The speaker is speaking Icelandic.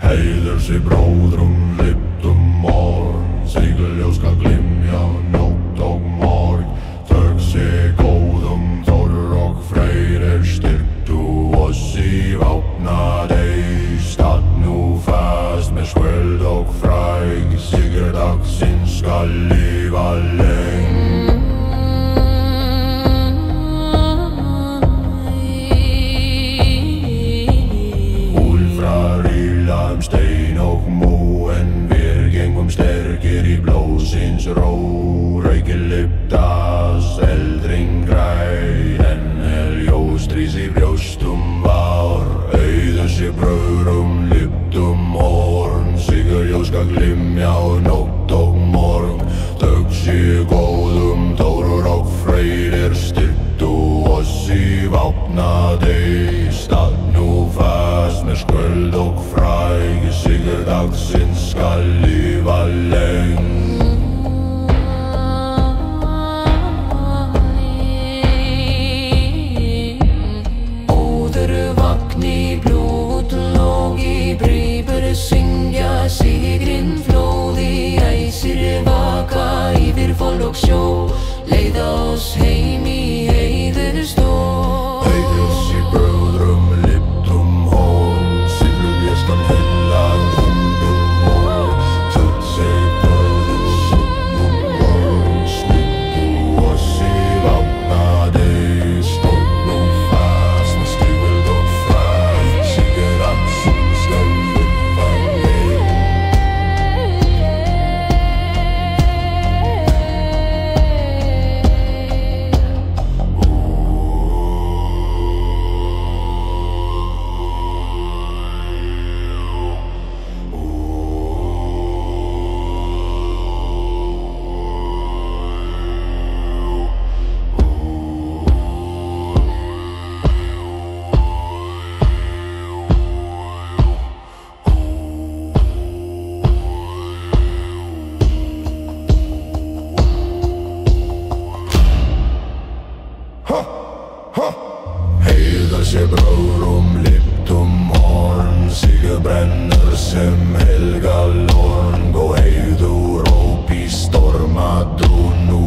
Heiður sé bróðrum liptum morgun, sigurljós skal glimja nótt og morg. Þögn sé góðum Þórður og Freyr styrktu oss í vápnaði stað nú fast með skvöld og fræg. Sigurdagsins skal lifa leng. Stein og múen, við gengum sterkir í blóðsins ró. Raukin lyftas, eldring græn, en ljóstrís í brjóstum var. Auður sé bröðrum, lyftum horn, sigurljós skal glimja nótt og morgun. Þögn sé góðum Þórður og Freyr styrktu oss í vápnaði stað nú fast með skvöld og fræg. Sigurdagsins skal lifa leng. Óður vagn í blótlóg í brípur syngja sigrinn flóði. Æsir vaka yfir fold og sjó, leiða oss heim í heiður stór. Heiðurs í bröðrum liptum horn, sigurljós skal hylla drömmum morgun. Þögn sé bröðrum sunnum morgun, snittu oss í vápnaði stað nú fast með skvöld og fræg. Sigurdagsins skal lifa leng. Heiður sé bröðrum liptum horn, sigur brennur sem helga lorn. Gå heiður upp í stormadrun, nú